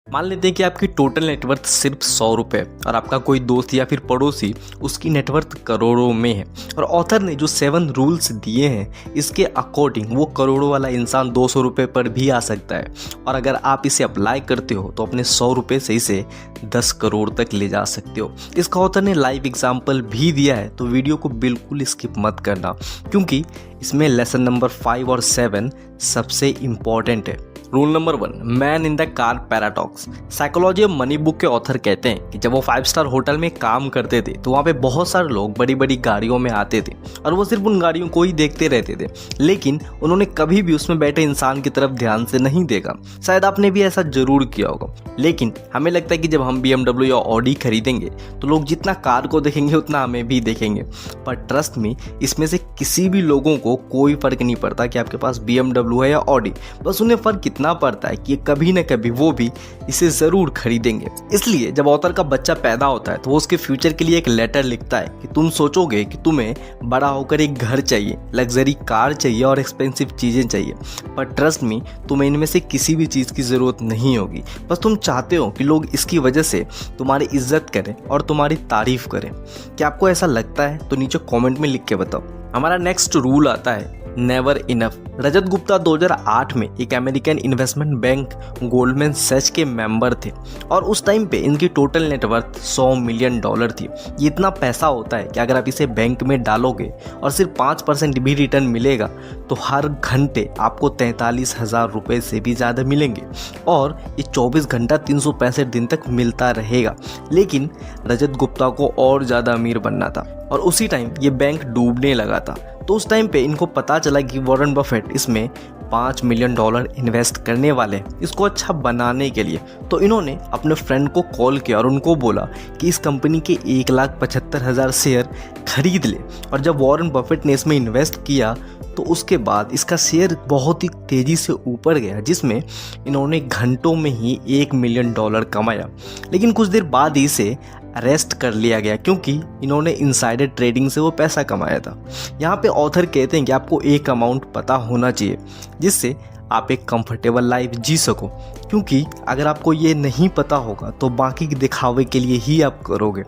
मान लेते हैं कि आपकी टोटल नेटवर्थ सिर्फ 100 रुपये और आपका कोई दोस्त या फिर पड़ोसी उसकी नेटवर्थ करोड़ों में है और ऑथर ने जो 7 रूल्स दिए हैं इसके अकॉर्डिंग वो करोड़ों वाला इंसान 200 रुपये पर भी आ सकता है और अगर आप इसे अप्लाई करते हो तो अपने 100 रुपये से इसे 10 करोड़ तक ले जा सकते हो। इसका ऑथर ने लाइव एग्जाम्पल भी दिया है, तो वीडियो को बिल्कुल स्किप मत करना क्योंकि इसमें लेसन नंबर 5 और 7 सबसे इम्पॉर्टेंट है। Rule number 1, man in the car paradox. Psychology of money book के ऑथर कहते हैं कि जब वो 5 स्टार होटल में काम करते थे तो वहाँ पे बहुत सारे लोग बड़ी बड़ी गाड़ियों में आते थे और वो सिर्फ उन गाड़ियों को ही देखते रहते थे, लेकिन उन्होंने कभी भी उसमें बैठे इंसान की तरफ ध्यान से नहीं देखा। शायद आपने भी ऐसा जरूर किया होगा, लेकिन हमें लगता है कि जब हम BMW या ऑडी खरीदेंगे तो लोग जितना कार को देखेंगे उतना हमें भी देखेंगे, पर ट्रस्ट में इसमें से किसी भी लोगों को कोई फर्क नहीं पड़ता कि आपके पास BMW है या ऑडी। बस उन्हें फर्क कितना पड़ता है कि कभी न कभी वो भी इसे जरूर खरीदेंगे। इसलिए जब ऑथर का बच्चा पैदा होता है तो वो उसके फ्यूचर के लिए एक लेटर लिखता है कि तुम सोचोगे कि तुम्हें बड़ा होकर एक घर चाहिए, लग्जरी कार चाहिए और एक्सपेंसिव चीजें चाहिए, पर ट्रस्ट मी तुम्हें इनमें से किसी भी चीज की जरूरत नहीं होगी। बस तुम चाहते हो कि लोग इसकी वजह से तुम्हारी इज्जत करें और तुम्हारी तारीफ करें। क्या आपको ऐसा लगता है? तो नीचे कमेंट में लिख के बताओ। हमारा नेक्स्ट रूल आता है नेवर इनफ। रजत गुप्ता 2008 में एक American investment bank Goldman Sachs के मेंबर थे और उस टाइम पे इनकी टोटल नेटवर्थ $100 मिलियन थी। ये इतना पैसा होता है कि अगर आप इसे बैंक में डालोगे और सिर्फ 5% भी रिटर्न मिलेगा तो हर घंटे आपको 43,000 रुपये से भी ज़्यादा मिलेंगे और ये 24 घंटा 365 दिन तक मिलता रहेगा। लेकिन रजत गुप्ता को और ज़्यादा अमीर बनना था और उसी टाइम ये बैंक डूबने लगा था। तो उस टाइम पे इनको पता चला कि वॉरेन बफेट इसमें $5 मिलियन इन्वेस्ट करने वाले हैं इसको अच्छा बनाने के लिए। तो इन्होंने अपने फ्रेंड को कॉल किया और उनको बोला कि इस कंपनी के 1,75,000 शेयर खरीद ले। और जब वॉरेन बफेट ने इसमें इन्वेस्ट किया तो उसके बाद इसका शेयर बहुत ही तेज़ी से ऊपर गया, जिसमें इन्होंने घंटों में ही $1 मिलियन कमाया। लेकिन कुछ देर बाद ही इसे अरेस्ट कर लिया गया क्योंकि इन्होंने इनसाइडर ट्रेडिंग से वो पैसा कमाया था। यहाँ पे ऑथर कहते हैं कि आपको एक अमाउंट पता होना चाहिए जिससे आप एक कंफर्टेबल लाइफ जी सको, क्योंकि अगर आपको ये नहीं पता होगा तो बाकी के दिखावे के लिए ही आप करोगे।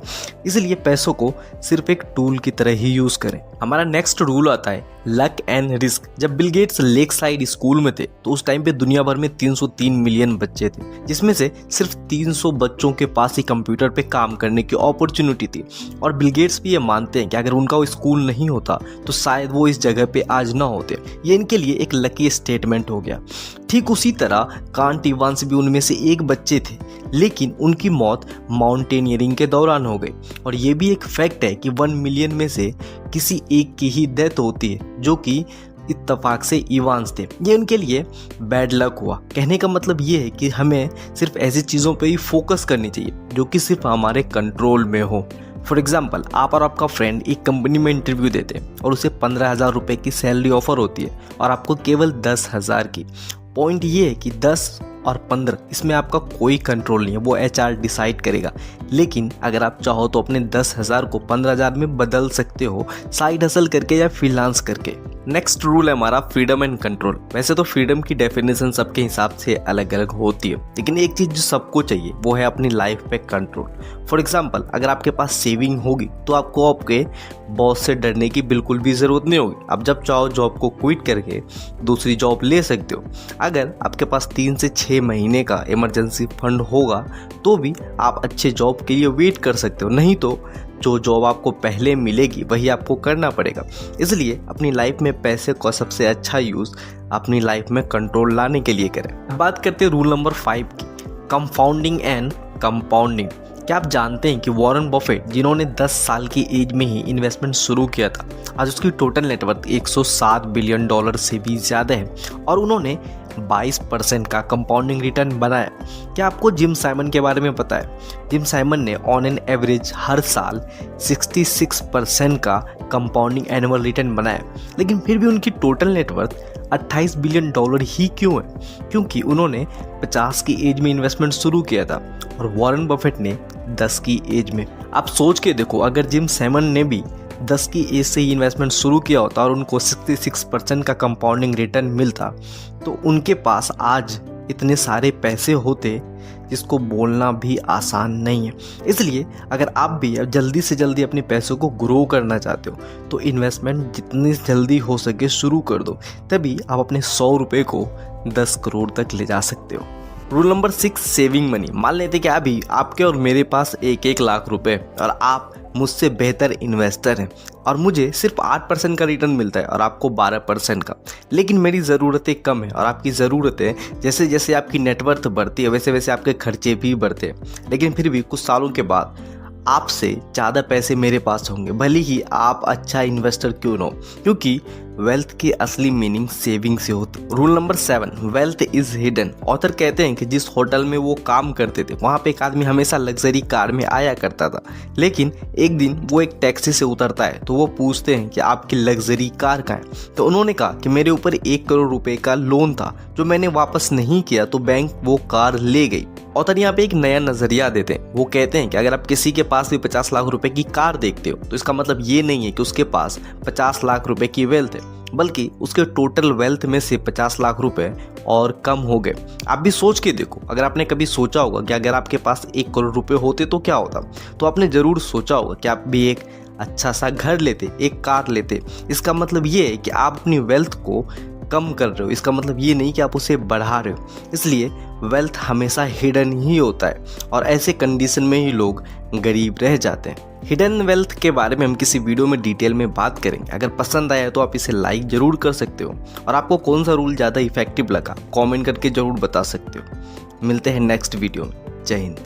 इसलिए पैसों को सिर्फ एक टूल की तरह ही यूज़ करें। हमारा नेक्स्ट रूल आता है लक एंड रिस्क। जब Bill Gates lake side school में थे तो उस टाइम पे दुनिया भर में 303 मिलियन बच्चे थे, जिसमें से सिर्फ 300 बच्चों के पास ही कंप्यूटर पे काम करने की अपॉर्चुनिटी थी। और बिल गेट्स भी ये मानते हैं कि अगर उनका वो स्कूल नहीं होता तो शायद वो इस जगह पे आज ना होते। ये इनके लिए एक लकी स्टेटमेंट हो गया। ठीक उसी तरह कांट इवांस भी उनमें से एक बच्चे थे, लेकिन उनकी मौत माउंटेनियरिंग के दौरान हो गई। और ये भी एक फैक्ट है कि 1 मिलियन में से किसी एक की ही डेथ होती है, जो कि इत्तेफाक से इवांस थे। ये उनके लिए बैड लक हुआ। कहने का मतलब ये है कि हमें सिर्फ ऐसी चीज़ों पे ही फोकस करनी चाहिए जो कि सिर्फ हमारे कंट्रोल में हो। फॉर एग्जाम्पल, आप और आपका फ्रेंड एक कंपनी में इंटरव्यू देते हैं और उसे 15,000 रुपये की सैलरी ऑफर होती है और आपको केवल 10,000 की। पॉइंट ये है कि 10 और 15 इसमें आपका कोई कंट्रोल नहीं है, वो HR डिसाइड करेगा। लेकिन अगर आप चाहो तो अपने 10,000 को 15,000 में बदल सकते हो, साइड हसल करके या फ्रीलांस करके। नेक्स्ट रूल है हमारा फ्रीडम एंड कंट्रोल। वैसे तो फ्रीडम की डेफिनेशन सबके हिसाब से अलग अलग होती है, लेकिन एक चीज़ जो सबको चाहिए वो है अपनी लाइफ पे कंट्रोल। फॉर एग्जाम्पल, अगर आपके पास सेविंग होगी तो आपको आपके बॉस से डरने की बिल्कुल भी ज़रूरत नहीं होगी। आप जब चाहो जॉब को क्विट करके दूसरी जॉब ले सकते हो। अगर आपके पास 3 से 6 महीने का इमरजेंसी फंड होगा तो भी आप अच्छे जॉब के लिए वेट कर सकते हो, नहीं तो जो जॉब आपको पहले मिलेगी वही आपको करना पड़ेगा। इसलिए अपनी लाइफ में पैसे का सबसे अच्छा यूज़ अपनी लाइफ में कंट्रोल लाने के लिए करें। बात करते हैं रूल नंबर 5 की, कंपाउंडिंग एंड कंपाउंडिंग। क्या आप जानते हैं कि वॉरेन बफेट, जिन्होंने 10 साल की एज में ही इन्वेस्टमेंट शुरू किया था, आज उसकी टोटल नेटवर्थ $107 बिलियन से भी ज़्यादा है और उन्होंने 22% का कंपाउंडिंग रिटर्न बनाया। क्या आपको जिम साइमन के बारे में पता है? जिम साइमन ने ऑन एन एवरेज हर साल 66% का कंपाउंडिंग एनुअल रिटर्न बनाया, लेकिन फिर भी उनकी टोटल नेटवर्थ $28 बिलियन ही क्यों है? क्योंकि उन्होंने 50 की एज में इन्वेस्टमेंट शुरू किया था और वॉरेन बफेट ने 10 की एज में। आप सोच के देखो, अगर जिम साइमन ने भी 10 की एज से ही इन्वेस्टमेंट शुरू किया होता और उनको 66% का कंपाउंडिंग रिटर्न मिलता तो उनके पास आज इतने सारे पैसे होते जिसको बोलना भी आसान नहीं है। इसलिए अगर आप भी जल्दी से जल्दी अपने पैसों को ग्रो करना चाहते हो तो इन्वेस्टमेंट जितनी जल्दी हो सके शुरू कर दो, तभी आप अपने 100 रुपये को 10 करोड़ तक ले जा सकते हो। Rule number 6, saving money. मान लेते कि अभी आपके और मेरे पास 1-1 लाख रुपए और आप मुझसे बेहतर इन्वेस्टर हैं और मुझे सिर्फ 8% का रिटर्न मिलता है और आपको 12% का, लेकिन मेरी ज़रूरतें कम है और आपकी ज़रूरतें जैसे जैसे आपकी नेटवर्थ बढ़ती है वैसे वैसे आपके खर्चे भी बढ़ते हैं। लेकिन फिर भी कुछ सालों के बाद आपसे ज़्यादा पैसे मेरे पास होंगे, भले ही आप अच्छा इन्वेस्टर क्यों ना हो, क्योंकि वेल्थ की असली मीनिंग सेविंग से होती है। Rule number 7, wealth is hidden. Author कहते हैं कि जिस होटल में वो काम करते थे वहाँ पे एक आदमी हमेशा लग्जरी कार में आया करता था, लेकिन एक दिन वो एक टैक्सी से उतरता है तो वो पूछते हैं कि आपकी लग्जरी कार कहाँ है। तो उन्होंने कहा कि मेरे ऊपर 1 करोड़ रुपए का लोन था जो मैंने वापस नहीं किया तो बैंक वो कार ले गई। ऑथर यहाँ पे एक नया नजरिया देते हैं। वो कहते हैं कि अगर आप किसी के पास भी 50 लाख रुपए की कार देखते हो तो इसका मतलब ये नहीं है कि उसके पास 50 लाख रुपए की वेल्थ है, बल्कि उसके टोटल वेल्थ में से 50 लाख रुपए और कम हो गए। आप भी सोच के देखो, अगर आपने कभी सोचा होगा कि अगर आपके पास 1 करोड़ रुपए होते तो क्या होता, तो आपने ज़रूर सोचा होगा कि आप भी एक अच्छा सा घर लेते, एक कार लेते। इसका मतलब ये है कि आप अपनी वेल्थ को कम कर रहे हो, इसका मतलब ये नहीं कि आप उसे बढ़ा रहे हो। इसलिए वेल्थ हमेशा हिडन ही होता है और ऐसे कंडीशन में ही लोग गरीब रह जाते हैं। हिडन वेल्थ के बारे में हम किसी वीडियो में डिटेल में बात करेंगे। अगर पसंद आया तो आप इसे लाइक जरूर कर सकते हो और आपको कौन सा रूल ज़्यादा इफेक्टिव लगा कमेंट करके जरूर बता सकते हो। मिलते हैं नेक्स्ट वीडियो में। जय हिंद।